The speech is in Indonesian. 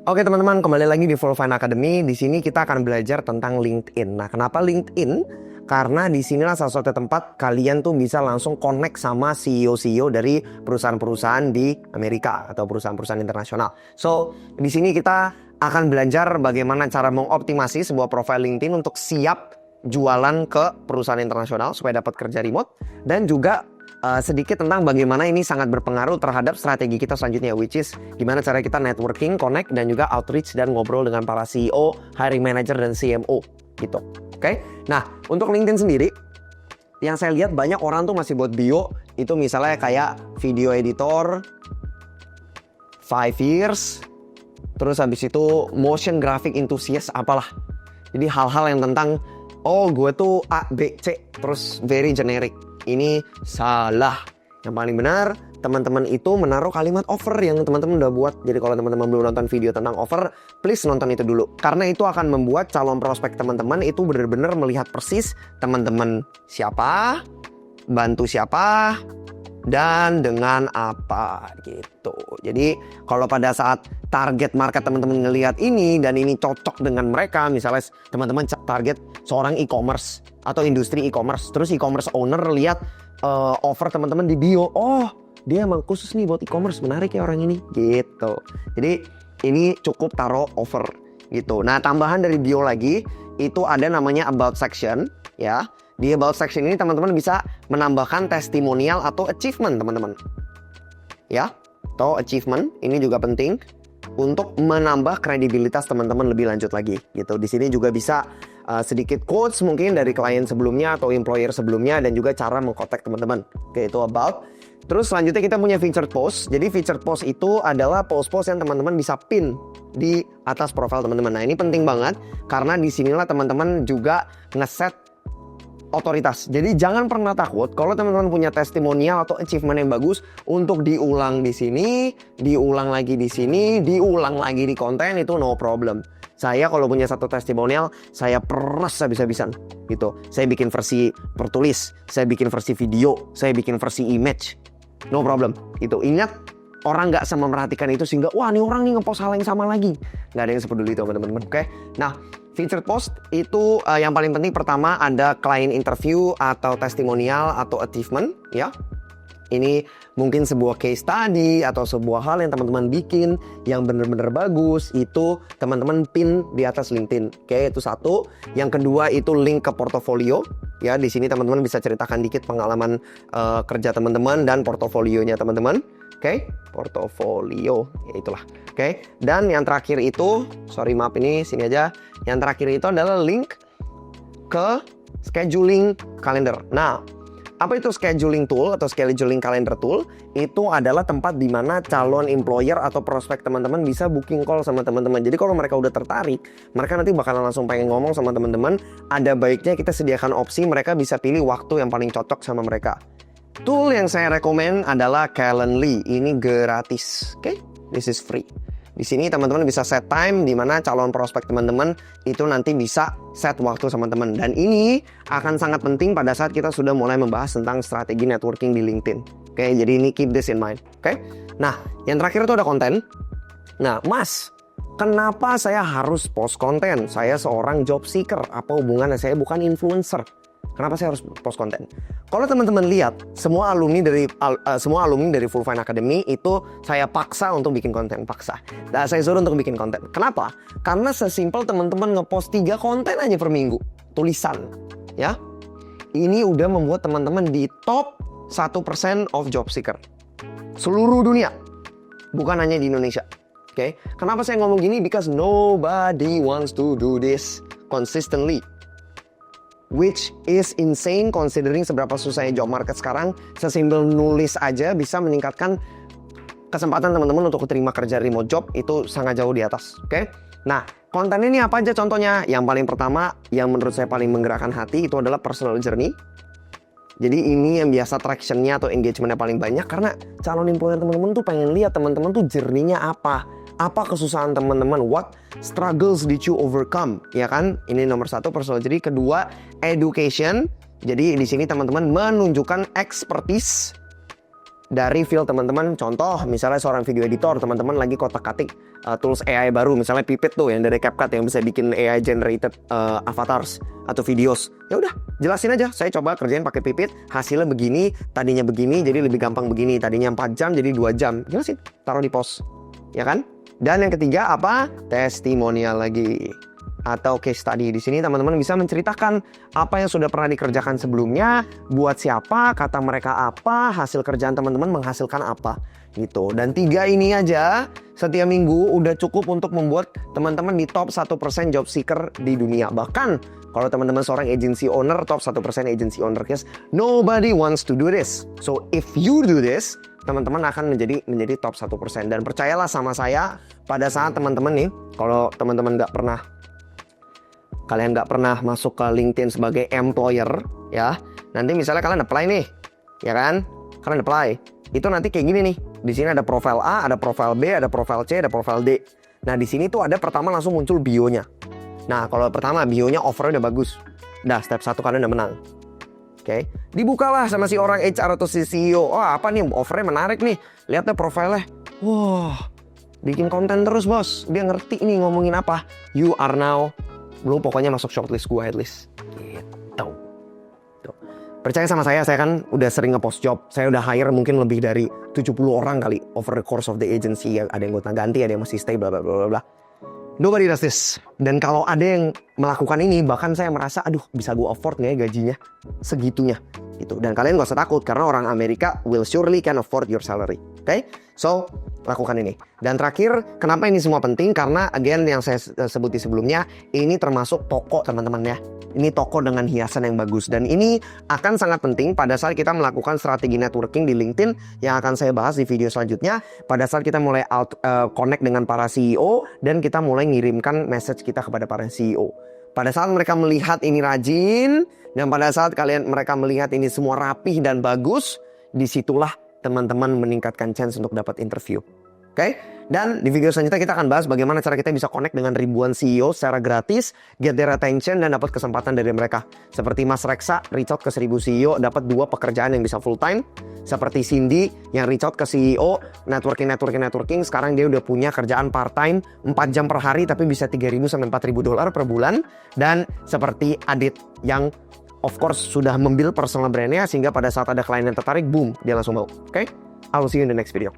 Oke teman-teman, kembali lagi di Fullfine Academy. Di sini kita akan belajar tentang LinkedIn. Nah, kenapa LinkedIn? Karena di sinilah salah satu tempat kalian tuh bisa langsung connect sama CEO-CEO dari perusahaan-perusahaan di Amerika atau perusahaan-perusahaan internasional. So, di sini kita akan belajar bagaimana cara mengoptimasi sebuah profile LinkedIn untuk siap jualan ke perusahaan internasional supaya dapat kerja remote, dan juga sedikit tentang bagaimana ini sangat berpengaruh terhadap strategi kita selanjutnya, which is gimana cara kita networking, connect, dan juga outreach dan ngobrol dengan para CEO, hiring manager, dan CMO gitu. Oke? Nah, untuk LinkedIn sendiri, yang saya lihat banyak orang tuh masih buat bio, itu misalnya kayak video editor, 5 years, terus habis itu motion graphic enthusiast, apalah. Jadi hal-hal yang tentang, oh gue tuh A, B, C, terus very generic. Ini salah. Yang paling benar, teman-teman itu menaruh kalimat offer yang teman-teman udah buat. Jadi kalau teman-teman belum nonton video tentang offer, please nonton itu dulu. Karena itu akan membuat calon prospek teman-teman itu benar-benar melihat persis teman-teman siapa, bantu siapa, dan dengan apa gitu. Jadi kalau pada saat target market teman-teman ngelihat ini dan ini cocok dengan mereka, misalnya teman-teman target seorang e-commerce atau industri e-commerce, terus e-commerce owner lihat offer teman-teman di bio, oh dia emang khusus nih buat e-commerce, menarik ya orang ini gitu. Jadi ini cukup taruh offer gitu. Nah, tambahan dari bio lagi itu ada namanya about section ya. Di about section ini teman-teman bisa menambahkan testimonial atau achievement teman-teman. Ya, atau achievement ini juga penting untuk menambah kredibilitas teman-teman lebih lanjut lagi gitu. Di sini juga bisa sedikit quotes mungkin dari klien sebelumnya atau employer sebelumnya, dan juga cara mengkontak teman-teman. Oke, itu about. Terus selanjutnya kita punya featured post. Jadi featured post itu adalah post-post yang teman-teman bisa pin di atas profil teman-teman. Nah, ini penting banget karena disinilah teman-teman juga ngeset otoritas. Jadi jangan pernah takut kalau teman-teman punya testimonial atau achievement yang bagus untuk diulang di sini, diulang lagi di sini, diulang lagi di konten, itu no problem. Saya kalau punya satu testimonial, saya peras habis-habisan gitu. Saya bikin versi tertulis, saya bikin versi video, saya bikin versi image. No problem. Gitu. Ingat, orang nggak sama merhatikan itu sehingga wah, ini orang nih ngepost hal yang sama lagi. Nggak ada yang sepeduli itu teman-teman. Oke. Nah, featured post itu yang paling penting pertama ada client interview atau testimonial atau achievement ya. Ini mungkin sebuah case study atau sebuah hal yang teman-teman bikin yang benar-benar bagus, itu teman-teman pin di atas LinkedIn. Oke, itu satu. Yang kedua itu link ke portofolio. Ya, di sini teman-teman bisa ceritakan dikit pengalaman kerja teman-teman dan portofolionya teman-teman. Oke, portofolio, ya itulah. Oke, dan yang terakhir itu, maaf ini sini aja. Yang terakhir itu adalah link ke scheduling calendar. Nah, apa itu scheduling tool atau scheduling calendar tool? Itu adalah tempat di mana calon employer atau prospek teman-teman bisa booking call sama teman-teman. Jadi kalau mereka udah tertarik, mereka nanti bakalan langsung pengen ngomong sama teman-teman. Ada baiknya kita sediakan opsi mereka bisa pilih waktu yang paling cocok sama mereka. Tool yang saya rekomen adalah Calendly. Ini gratis. Oke, this is free. Di sini teman-teman bisa set time di mana calon prospek teman-teman itu nanti bisa set waktu sama teman. Dan ini akan sangat penting pada saat kita sudah mulai membahas tentang strategi networking di LinkedIn. Oke, jadi ini keep this in mind. Oke. Nah, yang terakhir itu ada konten. Nah, Mas, kenapa saya harus post konten? Saya seorang job seeker. Apa hubungannya? Saya bukan influencer. Kenapa saya harus post konten? Kalau teman-teman lihat, semua alumni dari Fullfine Academy itu saya paksa untuk bikin konten, paksa. Nah, saya suruh untuk bikin konten. Kenapa? Karena sesimpel teman-teman ngepost 3 konten aja per minggu, tulisan, ya. Ini udah membuat teman-teman di top 1% of job seeker seluruh dunia, bukan hanya di Indonesia. Oke? Kenapa saya ngomong gini? Because nobody wants to do this consistently. Which is insane considering seberapa susahnya job market sekarang. Sesimpel nulis aja bisa meningkatkan kesempatan teman-teman untuk terima kerja remote job itu sangat jauh di atas. Oke? Nah, konten ini apa aja contohnya? Yang paling pertama, yang menurut saya paling menggerakkan hati itu adalah personal journey. Jadi ini yang biasa traction-nya atau engagement-nya paling banyak karena calon employer teman-teman tuh pengen lihat teman-teman tuh journey-nya apa. Apa kesusahan teman-teman? What struggles did you overcome? Ya kan? Ini nomor 1 personal journey. Kedua, education. Jadi di sini teman-teman menunjukkan expertise dari field teman-teman. Contoh misalnya seorang video editor, teman-teman lagi kotak-katik tools AI baru, misalnya Pipit tuh yang dari CapCut yang bisa bikin AI generated avatars atau videos. Ya udah, jelasin aja. Saya coba kerjain pakai Pipit, hasilnya begini, tadinya begini, jadi lebih gampang begini. Tadinya 4 jam jadi 2 jam. Jelasin, taruh di post. Ya kan? Dan yang ketiga apa? Testimonial lagi. Atau case study. Di sini teman-teman bisa menceritakan apa yang sudah pernah dikerjakan sebelumnya, buat siapa, kata mereka apa, hasil kerjaan teman-teman menghasilkan apa gitu. Dan 3 ini aja setiap minggu udah cukup untuk membuat teman-teman di top 1% job seeker di dunia. Bahkan kalau teman-teman seorang agency owner, top 1% agency owner, yes, nobody wants to do this. So if you do this, teman-teman akan menjadi top 1%. Dan percayalah sama saya, pada saat teman-teman nih, kalau teman-teman kalian nggak pernah masuk ke LinkedIn sebagai employer, ya, nanti misalnya kalian apply nih, ya kan, kalian apply, itu nanti kayak gini nih, di sini ada profile A, ada profile B, ada profile C, ada profile D. Nah di sini tuh ada pertama langsung muncul bio-nya. Nah kalau pertama bio-nya offer-nya udah bagus, dah step 1 kalian udah menang. Oke, dibukalah sama si orang HR atau si CEO, oh apa nih offer-nya menarik nih, lihat deh profile-nya, wah, bikin konten terus bos, dia ngerti nih ngomongin apa, you are now, lu pokoknya masuk shortlist gue at least gitu. Tuh. Percaya sama saya kan udah sering ngepost job. Saya udah hire mungkin lebih dari 70 orang kali over the course of the agency. Ada yang gonta ganti, ada yang masih stay, bla bla bla bla. Nobody does this. Dan kalau ada yang melakukan ini, bahkan saya merasa, aduh bisa gue afford nggak ya gajinya segitunya gitu. Dan kalian gak usah takut karena orang Amerika will surely can afford your salary. Oke? So lakukan ini. Dan terakhir, kenapa ini semua penting? Karena again yang saya sebutin sebelumnya, ini termasuk toko teman-teman ya. Ini toko dengan hiasan yang bagus. Dan ini akan sangat penting pada saat kita melakukan strategi networking di LinkedIn yang akan saya bahas di video selanjutnya. Pada saat kita mulai connect dengan para CEO dan kita mulai ngirimkan message kita kepada para CEO. Pada saat mereka melihat ini rajin dan pada saat mereka melihat ini semua rapih dan bagus, disitulah teman-teman meningkatkan chance untuk dapat interview. Oke? Dan di video selanjutnya kita akan bahas bagaimana cara kita bisa connect dengan ribuan CEO secara gratis, get their attention dan dapat kesempatan dari mereka. Seperti Mas Reksa, reach out ke 1000 CEO, dapat 2 pekerjaan yang bisa full time. Seperti Cindy yang reach out ke CEO, networking, sekarang dia udah punya kerjaan part time 4 jam per hari tapi bisa 3.000 sampai 4.000 dolar per bulan. Dan seperti Adit yang of course sudah membuild personal brandnya sehingga pada saat ada klien yang tertarik, boom, dia langsung mau. Oke? I will see you in the next video.